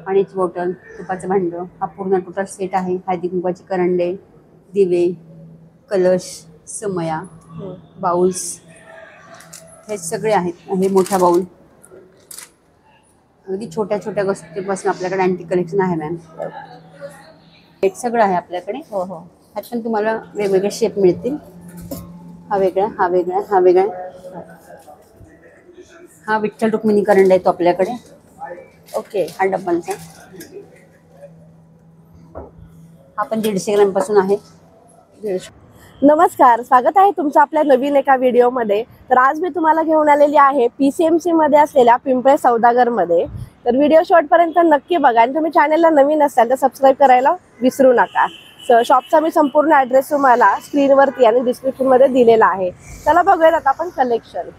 पाण्याची बॉटल, तुपाचं भांड, हा पूर्ण टोटल सेट आहे. हळदी कुंकवाचे करंडे, दिवे, कलश, समया, बाउल्स हे सगळे आहेत. हे मोठा बाउल, अगदी छोट्या छोट्या गोष्टीपासून आपल्याकडे अँटिक कलेक्शन आहे मॅम. हे सगळं आहे आपल्याकडे. हो हो. ह्यात पण तुम्हाला वेगवेगळे शेप मिळतील. हा वेगळा, हा वेगळा, हा वेगळा. हा विठ्ठल रुक्मिणी करंडा येतो आपल्याकडे. ओके. हा डब्बांचा. हा पण 150 ग्रॅम पासून आहे. 150. नमस्कार, स्वागत आहे तुमचं आपल्या नवीन एका व्हिडिओमध्ये. तर आज मी तुम्हाला घेऊन आलेली आहे PCMC मध्ये असलेल्या पिंपळे सौदागर मध्ये. तर व्हिडिओ शेवटपर्यंत नक्की बघा आणि तुम्ही चॅनलला नवीन असाल तर सबस्क्राईब करायला विसरू नका. शॉपचा मी संपूर्ण ॲड्रेस तुम्हाला स्क्रीनवरती आणि डिस्क्रिप्शनमध्ये दिलेला आहे. चला बघूयात आता आपण कलेक्शन.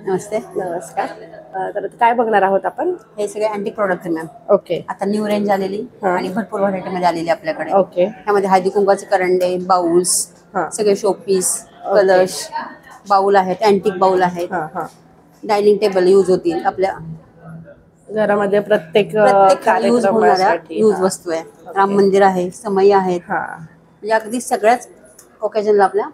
नमस्ते. नमस्कार. तर काय बघणार आहोत आपण? हे सगळे अँटिक प्रोडक्ट आहे मॅम. ओके. आता न्यू रेंज आलेली आणि भरपूर व्हरायटी मध्ये आलेली आपल्याकडे. ओके. त्यामध्ये हळदी कुंकवाचे करंडे, बाउल्स, सगळे शोपीस, कलश, बाउल आहेत, अँटिक बाउल आहेत. डायनिंग टेबल यूज होतील आपल्या घरामध्ये प्रत्येक यूज होणाऱ्या यूज वस्तू आहे. राम मंदिर आहे, समई आहेत, म्हणजे अगदी सगळ्याच ओकेजनला आपल्या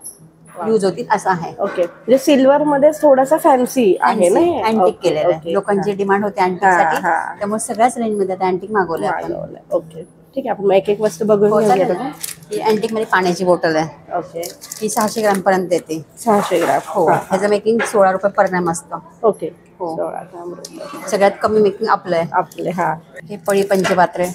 यूज होतील असं आहे. ओके. म्हणजे सिल्वर मध्ये थोडासा फॅन्सी आहे ना, अँटिक केलेलं आहे. लोकांची डिमांड होते अँटिक साठी, त्यामुळे सगळ्याच रेंज मध्ये आता अँटिक मागवलंय आपण. ओके, ठीक आहे. आपण एक एक वस्तू बघून घेऊया. ही अँटिक मध्ये पाण्याची बॉटल आहे. ओके. ही 600 ग्रॅम पर्यंत येते. 600 ग्रॅम. हो. ह्याचं मेकिंग 16 रुपये पर ग्रॅम असतं. ओके. हो. 16 ग्रॅम. सगळ्यात कमी मेकिंग आपलं आहे. आपले. हे पळी पंचपात्रे.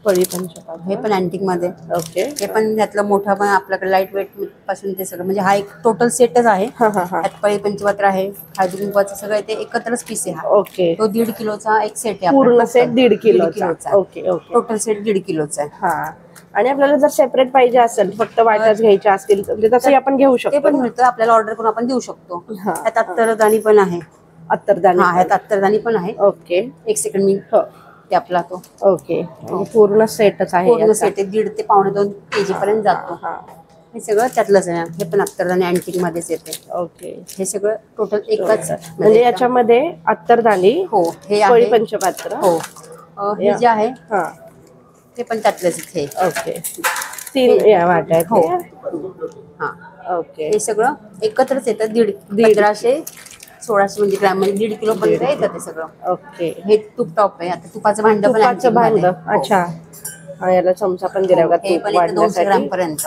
पळी पंचपात्र. हे पण अँटिक मध्ये. ओके. हे पण त्यातलं मोठं पण आपल्याकडे लाईट वेट पासून ते सगळं, म्हणजे हा एक टोटल सेटच आहे. त्यात पळी पंचपात्र आहे, हळदी कुंकवाचं सगळं ते एकत्रच पीस आहे. ओके. तो 1.5 किलोचा एक सेट आहे. पूर्ण सेट 1.5 किलोचा. Okay okay. टोटल सेट 1.5 किलोचा आहे. आणि आपल्याला जर सेपरेट पाहिजे असेल, फक्त वाटच घ्यायच्या असतील म्हणजे तसंही आपण घेऊ शकतो. ते पण मिळतं आपल्याला, ऑर्डर करून आपण देऊ शकतो. त्यात अत्तरदाणी पण आहे. अत्तरदाणी. ह्यात अत्तरदाणी पण आहे. ओके. एक सेकंड मी ते आपला तो. ओके. पूर्ण सेटच आहे. पूर्ण सेट आहे. 1.5 ते 2.5 kg पर्यंत जातो. हे सगळं त्यातलंच आहे. हे पण अत्तरदाणी अँटिक मध्येच येते. ओके. हे सगळं टोटल एकच म्हणजे याच्यामध्ये अत्तरदाणी, हो, हे पळी पंचपात्र, हो, हे जे आहे ते पण त्यातलंच इथे. ओके. 3 या वाट्या. हो. ओके. हे सगळं एकत्रच येतं. 1500-1600 ग्रॅम म्हणजे 1.5 किलो पर्यंत येतं ते सगळं. ओके. हे तूप टॉप आहे. आता तुपाचं भांड पण. तुपाचं भांड. अच्छा. याला चमचा पण दिला बघा. हे पण 200 ग्रॅम पर्यंत.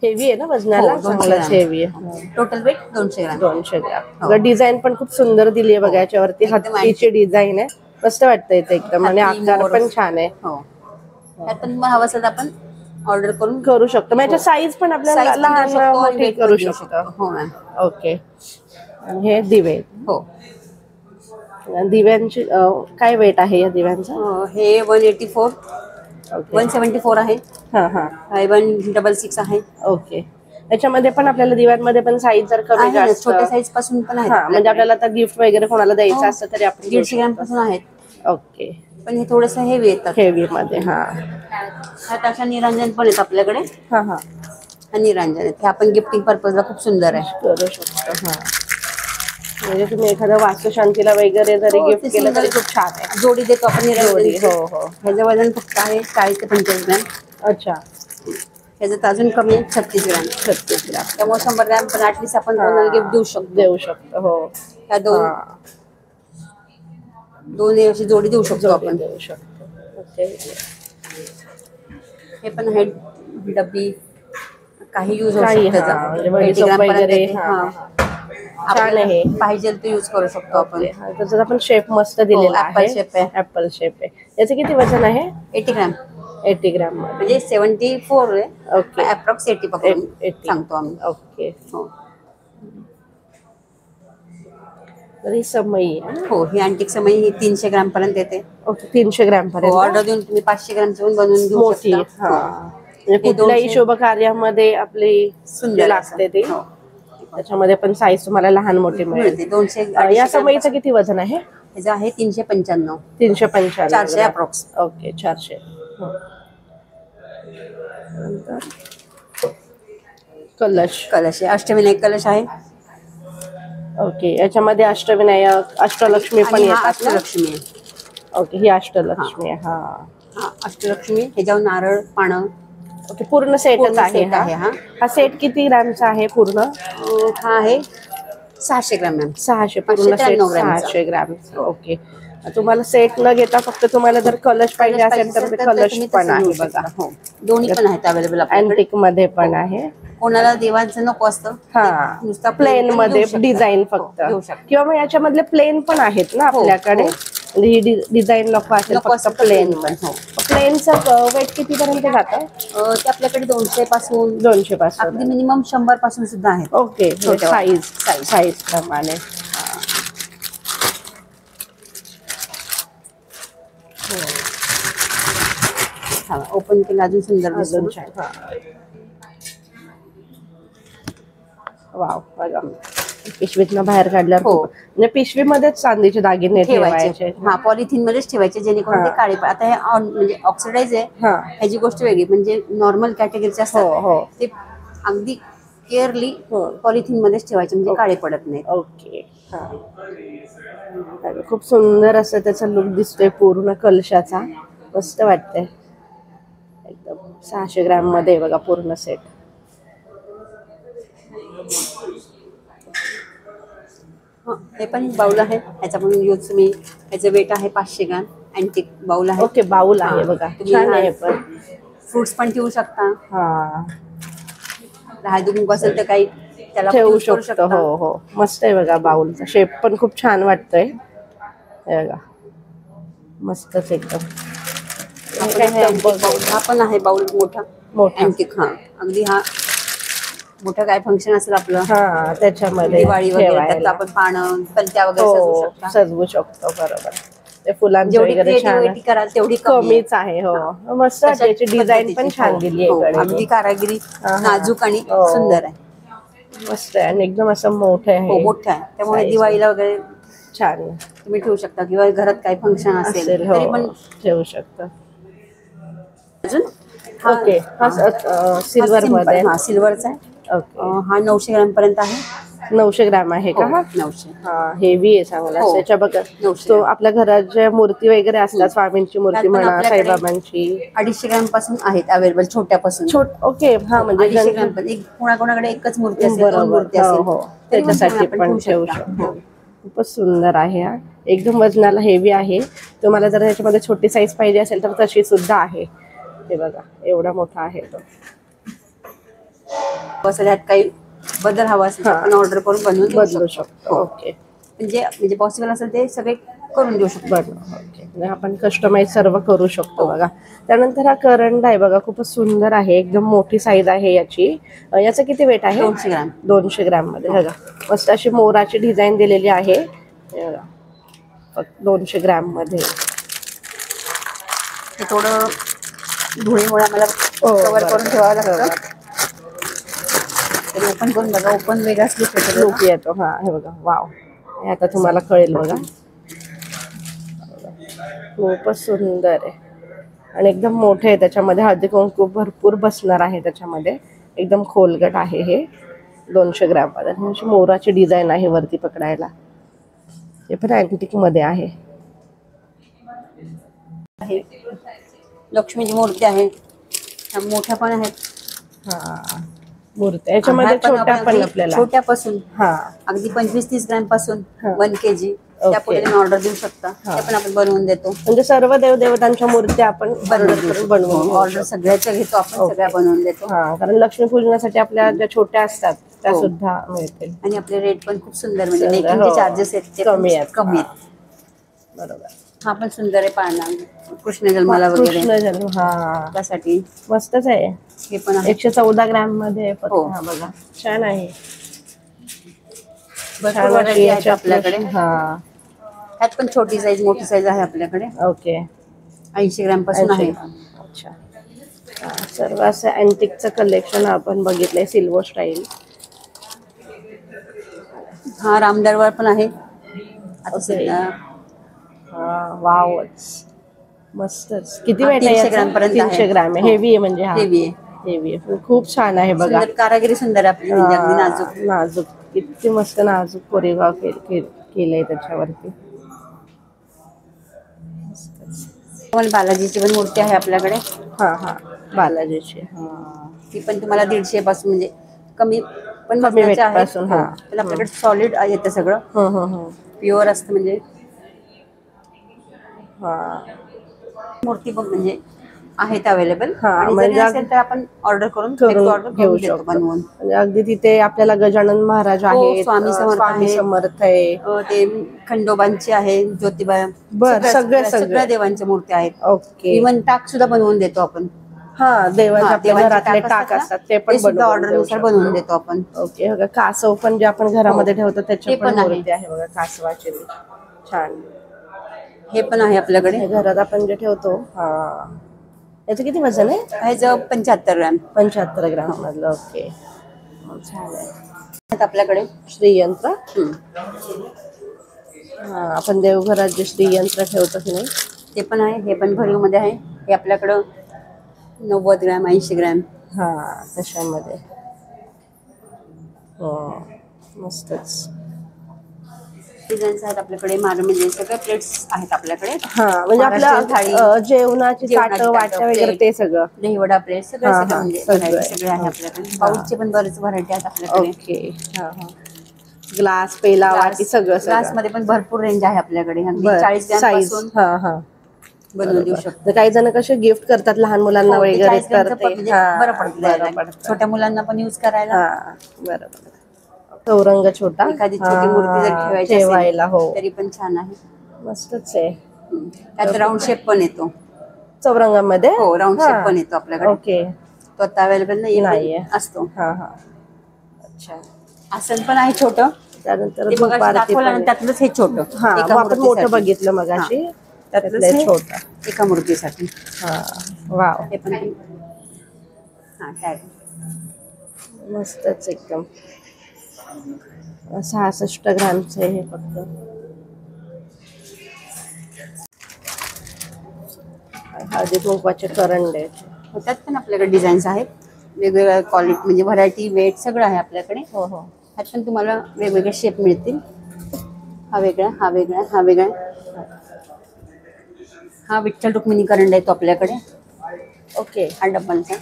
हेवी आहे ना वजनाला, चांगलाच हेवी आहे. Total weight 200 gram. 200 gram. Design पण खूप सुंदर दिली आहे बघा. याच्यावरती हत्तीची डिझाईन आहे. मस्त वाटतं इथे एकदम. आणि आकार पण छान आहे. हो. त्यात पण हवं असेल आपण ऑर्डर करू शकतो. म्हणजे साईज पण आपल्याला लहान मोठी करू शकतो. हो मॅम. ओके. आणि हे दिवे. हो. दिव्यांची काय वेट आहे या दिव्यांचं? हे 184, 174 आहे. 166 आहे. ओके. याच्यामध्ये पण आपल्याला दिव्यांमध्ये पण साईज जर कमी जास्त, छोट्या साईज पासून पण आहे. म्हणजे आपल्याला आता गिफ्ट वगैरे कोणाला द्यायचं असतं तरी आपण 150 ग्रॅम पासून आहेत. ओके. पण हे थोडस हेवी येतात. हेवी मध्ये. ह्यात अशा निरांजन पण आहेत आपल्याकडे. हा निरांजन आहेत. हे आपण गिफ्टिंग पर्पजला खूप सुंदर आहे. करू शकतो. म्हणजे तुम्ही एखाद्या वास्तुशांतीला वगैरे जरी गिफ्ट केलं तरी खूप छान आहे. जोडी देतो आपण निरांजन. हो. ह्याचं वजन फक्त आहे 40 ते 45 ग्रॅम. अच्छा. ह्याचं अजून कमी आहे 36 ग्रॅम. 36 ग्रॅम. त्यामुळे 100 ग्रॅम पण ऍटलीस्ट आपण कोणाला गिफ्ट देऊ शकतो. हो. ह्या दोन अशी जोडी देऊ शकतो आपण. ओके. हे पण आहे डब्बी, काही यूज होऊ शकतं. छान आहे. पाहिजे तो यूज करू शकतो आपण. त्याच्यात आपण शेप मस्त दिलेला आहे. ऍपल शेप आहे. याचं किती वजन आहे? 80 ग्रॅम. 80 ग्रॅम म्हणजे 74 आहे. ओके. अप्रॉक्स 80 पकडून सांगतो आम्ही. ओके. हो. तर ही समई. हो. ही अँटिक समई ही 300 ग्रॅम पर्यंत येते. ओके. 300 ग्रॅम पर्यंत. ऑर्डर देऊन तुम्ही 500 ग्रॅमची पण बनवून घेऊ शकता. म्हणजे कुठल्याही शुभ कार्यामध्ये आपली सुंदर लागते ती. त्याच्यामध्ये पण साईज तुम्हाला लहान मोठी मिळते. 200. या समईचं किती वजन आहे? ह्याचं आहे 395. 395. 400 अप्रॉक्स. ओके. 400. कलश. कलश आहे. अष्टविनायक कलश आहे. ओके, याच्यामध्ये अष्टविनायक अष्टलक्ष्मी पण आणि हा येतात ना? अष्टलक्ष्मी आहे. ओके, ही अष्टलक्ष्मी आहे. हा हा अष्टलक्ष्मी, ह्याच्यावर नारळ पानं. ओके, पूर्ण सेटच पूर्ण आहे सेट आहे हा. हा. हा सेट किती ग्रॅमचा आहे पूर्ण? हा आहे 600 ग्रॅम मॅम. 600, पूर्ण सेट 593 ग्रॅमचा. 600 ग्रॅम. ओके, तुम्हाला सेट न घेता फक्त तुम्हाला जर कलश पाहिजे असेल तर ते कलश तुम्ही पण तसं घेऊ आहे शकता. बघा. हो, दोन्ही पण आहेत अवेलेबल आपल्याकडे. अँटिक मध्ये पण आहे. कोणाला देवांचं नको असतं, हा, ते नुसता प्लेन पण मध्ये घेऊ शकता. डिझाईन हो, फक्त, घेऊ शकता. किंवा मग याच्यामधले प्लेन पण आहेत ना हो, आपल्याकडे. हो. म्हणजे ही डिझाईन नको असेल नको फक्त असेल तर प्लेन plain पण. पण. हो. प्लेनचं वेट किती पर्यंत जातं? ते आपल्याकडे 200 पासून 200 पासून. अगदी मिनिमम 100 पासून सुद्धा आहेत. ओके, छोट्या साईज प्रमाणे. ओपन केलं अजून सुंदर अजून दिसतो. छान. वाव, बघा पिशवीतनं बाहेर काढल्यावर हो. म्हणजे पिशवीमध्येच चांदीचे दागिने ठेवायचे. ठेवायचे. हा, पॉलिथिन मध्येच ठेवायचे, जेणेकरून ते हा. काळे आता हे म्हणजे ऑक्सिडाइज आहे. हा. ह्याची गोष्ट वेगळी, म्हणजे नॉर्मल कॅटेगरीचे हो, हो. असतात ते अगदी केअरली हो. पॉलिथिन मध्येच ठेवायचे, म्हणजे काळे पडत नाही. ओके. हा, खूप सुंदर असं त्याचा लुक दिसतोय पूर्ण कलशाचा. मस्त वाटतंय एकदम. 600 ग्रॅम मध्ये बघा पूर्ण सेट. हे पण बाउल आहे, ह्याचा पण यूज तुम्ही, ह्याचं वेट आहे 500 ग्रॅम. अँटिक बाउल आहे. ओके, बाउल आहे बघा, छान आहे. पण फ्रुट्स पण ठेवू शकता. हा, हळदी कुंकू असेल तर काही त्याला ठेवू use करू शकतो. हो हो, मस्त आहे बघा. बाउलचा शेप पण खूप छान वाटतोय. हे बघा, मस्तच एकदम. हा पण आहे बाउल मोठा अँटिक. हा, अगदी हा मोठं काय फंक्शन असेल आपलं, हा, त्याच्यामध्ये दिवाळी वगैरे, त्यात ठेवायला. आपण पानं पणत्या वगैरे सजवू हो, शकता. सजवू शकतो. बरोबर, ते फुलांचं जेवढी वगैरे छान क्रिएटिव्हिटी कराल तेवढी कमी कमीच आहे. हो, मस्त आहे. त्याची डिझाईन पण छान हो, दिली हो, आहे. अगदी कारागिरी हा, हा. नाजूक आणि हो. सुंदर आहे. मस्त आहे आणि एकदम असं मोठं हो, आहे. मोठं आहे, त्यामुळे Size दिवाळीला वगैरे छान तुम्ही ठेवू शकता, किंवा घरात काही फंक्शन असेल तरी पण हो, ठेवू शकतो. अजून. ओके, सिल्वर मध्ये. हा, सिल्वरचा आहे. ओके, हा 900 ग्रॅम पर्यंत आहे. 900 ग्रॅम आहे का? हो, हा, 900. हा, हेवी आहे चांगला. हो, त्याच्या बघा, 900 तो आपल्या घरात ज्या मूर्ती वगैरे असतात, स्वामींची मूर्ती त्यात पण म्हणा, आपल्याकडे साईबाबांची, 250 ग्रॅम पासून आहेत अवेलेबल, छोट्यापासून. ओके. हा, म्हणजे 250 ग्रॅम पण. एक कोणाकोणाकडे एकच मूर्ती असेल, 2 बरोबर. मूर्ती हो असेल, हो, तरी पण त्याच्यासाठी आपण पण ठेवू ठेवू शकता. शकतो. खूपच सुंदर आहे हा, एकदम वजनाला हेवी आहे. तुम्हाला जर त्याच्यामध्ये छोटी साईज पाहिजे असेल तर तशी सुद्धा आहे. हे बघा, एवढा मोठा आहे तो. असं ह्यात काही बदल हवा असेल तर आपण ऑर्डर करून बदलू शकतो. हो. ओके, म्हणजे पॉसिबल असेल ते सगळे करून देऊ शकतो. ओके, म्हणजे आपण कस्टमाइज सर्व करू शकतो. हो. बघा, त्यानंतर हा करंडा आहे बघा, खूपच सुंदर आहे, एकदम मोठी साईज आहे याची. याचं किती वेट आहे? 200 ग्रॅम. 200 ग्रॅम मध्ये. बघा, मस्त अशी मोराची डिझाईन दिलेली आहे. हे बघा, फक्त 200 ग्रॅम मध्ये. हे थोडं धुळीमुळे आम्हाला कव्हर करून ठेवावं लागतं. ओपन करून बघा, ओपन वेगळाच लुक येतो. हा, हे बघा, वाव, हे आता तुम्हाला कळेल बघा. खूपच सुंदर आहे आणि एकदम मोठे आहे. त्याच्यामध्ये हळदी कुंकू भरपूर बसणार आहे. त्याच्यामध्ये एकदम खोलगट आहे हे. 200 ग्रॅम मध्ये अशी मोराची डिझाईन आहे वरती पकडायला. हे पण अँटिक मध्ये आहे. लक्ष्मीची मूर्ती आहे, मोठ्या पण आहेत. हा, मूर्ती याच्यामध्ये छोट्या पण आपल्याला, छोट्यापासून हा, अगदी 25-30 ग्रॅम पासून 1 kg ओके. त्यापुढे तुम्ही ऑर्डर देऊ शकता. ते पण आपण बनवून देतो. म्हणजे सर्व देवदेवतांच्या मूर्त्या आपण बनवून ऑर्डर सगळ्याच्या घेतो आपण, सगळ्या बनवून देतो. हा, कारण लक्ष्मीपूजनासाठी आपल्या ज्या छोट्या असतात त्या हो. सुद्धा मिळतील. आणि आपले रेट पण खूप सुंदर, म्हणजे सुंदर, मेकिंगचे हो. चार्जेस आहेत ते कमी आहेत. कमी आहेत. बरोबर. हा पण सुंदर आहे, पाना कृष्ण जन्माला वगैरे कृष्ण जन्म. हा, त्यासाठी मस्तच आहे. हे पण आहे. 114 ग्रॅम मध्ये फक्त. हो. हा, बघा, छान आहे. भरपूर व्हरायटी आहेत आपल्याकडे. हा, ह्यात पण छोटी साईज मोठी साईज आहे आपल्याकडे. ओके, 80 ग्रॅम पासून आहे. अच्छा. सर्व असं अँटिकचं कलेक्शन आपण बघितलंय, सिल्वर स्टाईल. हा रामदरबार पण आहे आता सध्या. हा, वाव, मस्तच. किती हा, वेट आहे 300 याचा? ग्रॅम पर्यंत 300 ग्रॅम आहे. हो. हेवी आहे म्हणजे. हा, हेवी आहे. हेवी आहे, खूप छान आहे बघा. सुंदर कारागिरी सुंदर आहे आपली, म्हणजे अगदी नाजूक. नाजूक किती मस्त नाजूक कोरेगाव केलंय त्याच्यावरती. पण बालाजीची पण मूर्ती आहे आपल्याकडे. हा हा, बालाजीची. हा, ती पण तुम्हाला 150 पासून म्हणजे कमी पण कमी वजनाचे आहेत. वेटपासून. हा, पण आपल्याकडे सॉलिड येतं सगळं, प्युअर असतं म्हणजे. हा, मूर्ती पण म्हणजे आहेत अवेलेबल. हा, आणि जरी म्हणजे नसेल तर आपण ऑर्डर करून घेऊ देतो शकतो. बनवून. म्हणजे अगदी तिथे आपल्याला गजानन महाराज आहेत, स्वामी समर्थ आहे, ते खंडोबांची आहे, ज्योतिबा, बर, सगळ्या देवांच्या मूर्त्या आहेत. ओके. इव्हन टाक सुद्धा बनवून देतो आपण. हा, देवाच्या आपल्या घरातले टाक असतात ते पण सुद्धा बनवून ऑर्डर देऊ नुसार शकतो. बनवून देतो आपण. ओके. बघा, कासव पण जे आपण घरामध्ये ठेवतो त्याची ते पण पण आहे. मूर्ती आहे बघा, कासवाची. छान. हे पण आहे आपल्याकडे. हे घरात आपण जे ठेवतो. हा, याचं किती वजन आहे? ह्याचं 75 ग्रॅम. 75 ग्रॅम मधलं. ओके, छान आहे. आपल्याकडे श्रीयंत्र. हा, आपण देवघरात जे श्रीयंत्र ठेवतो की नाही ते पण आहे. हे पण भरीव मध्ये आहे. हे आपल्याकडं 90 ग्रॅम, 80 ग्रॅम. हा, तशामध्ये. हो, मस्तच डिझाईन्स आहेत आपल्याकडे. म्हणजे सगळे प्लेट्स आहेत आपल्याकडे. हा, म्हणजे आपल्या जेवणाची ताटं वाट्या वगैरे ते सगळं. दहीवडा प्लेट सगळं म्हणजे सगळे आहे आपल्याकडे. बाउलचे पण बरेच व्हरायटी आहेत आपल्याकडे. ओके. हा हा, ग्लास, पेला, वाटी सगळं. ग्लास मध्ये पण भरपूर रेंज आहे आपल्याकडे. 40 ग्रॅम पासून हा हा बनवून देऊ शकतो. काही जण कसे गिफ्ट करतात लहान मुलांना वगैरे, तर ते बरं पडतं. छोट्या मुलांना पण यूज करायला. हा, बरोबर. चौरंग छोटा, एखादी छोटी मूर्ती जर ठेवायला हो, तरी पण छान आहे. मस्तच आहे. त्यात राऊंड शेप पण येतो चौरंगामध्ये. हो, राऊंड शेप पण येतो आपल्याकडे. ओके. तो आता अवेलेबल नाहीये, असतो. हा हा, अच्छा. आसन पण आहे छोटं. त्यानंतर त्यातलंच हे छोटं. हा, आपण मोठं बघितलं मगाशी, त्यातलं छोटं एका मूर्तीसाठी. हा, वाव. हे पण मस्तच एकदम. 66 ग्रॅमचं आहे हे फक्त. हळदी कुंकवाचे करंडे. त्यात पण आपल्याकडे डिझाईन्स आहेत. वेगवेगळ्या क्वालिटी म्हणजे व्हरायटी, वेट सगळं आहे आपल्याकडे. हो हो, ह्यात पण तुम्हाला वेगवेगळे शेप मिळतील. हा वेगळा, हा वेगळा, हा वेगळा. हा विठ्ठल रुक्मिणी करंडा येतो आपल्याकडे. ओके. हा डब्बांचा.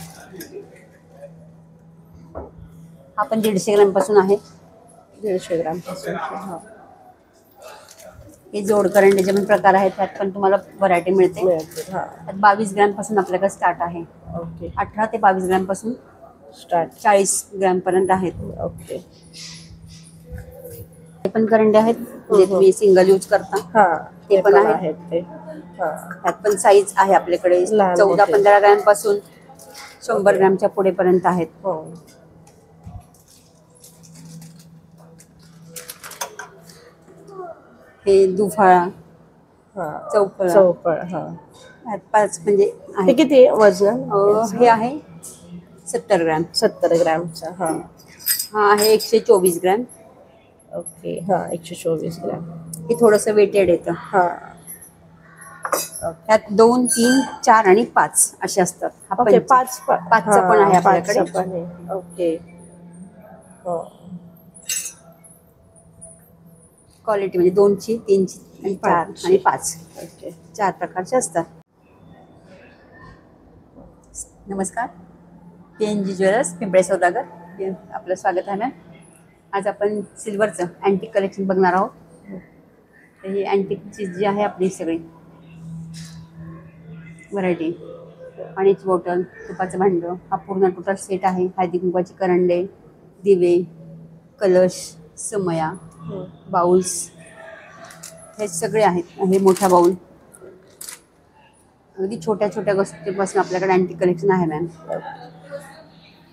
हा पण 150 ग्रॅम पासून आहे. 150 ग्रॅम पासून. हा, हे जोड करंडेचे पण प्रकार आहेत. त्यात पण तुम्हाला व्हरायटी मिळते. हा, त्यात 22 ग्रॅम पासून आपल्याकडे स्टार्ट आहे. ओके. 18 ते 22 ग्रॅम पासून स्टार्ट 40 ग्रॅम पर्यंत आहेत. ओके. हे पण करंडे आहेत जे तुम्ही सिंगल यूज करता. हा, ते पण आहेत ते. हा, त्यात पण साईज आहे आपल्याकडे. 14-15 ग्रॅम पासून 100 ग्रॅमच्या पुढे पर्यंत आहेत. हो, हे दुफाळा, चौफळ. हा, 5 म्हणजे हे किती वजन? हे आहे 70 ग्रॅम. 70 ग्रॅमचा. हा, हा आहे 124 ग्रॅम. ओके. हा, 124 ग्रॅम. हे थोडंसं वेटेड येतं. हा, त्यात 2, 3, 4 आणि 5 असे असतात. ओके. 5 5चं पण आहे आपल्याकडे. ओके. हो, क्वालिटी म्हणजे 2ची, 3ची आणि 4 आणि 5. ओके. 4 प्रकारचे असतात. नमस्कार, PNG ज्वेलर्स पिंपळे सौदागर, आपलं स्वागत आहे मॅम. आज आपण सिल्वरचं अँटिक कलेक्शन बघणार आहोत. तर ही अँटिकची जी आहे आपली सगळी व्हरायटी. पाण्याची बॉटल, तुपाचं भांडं, हा पूर्ण टोटल सेट आहे. हळदी कुंकवाची करंडे, दिवे, कलश, समया, बाउल्स हे सगळे आहेत. हे मोठा बाउल, अगदी छोट्या छोट्या गोष्टींपासून आपल्याकडे अँटिक कलेक्शन आहे मॅम.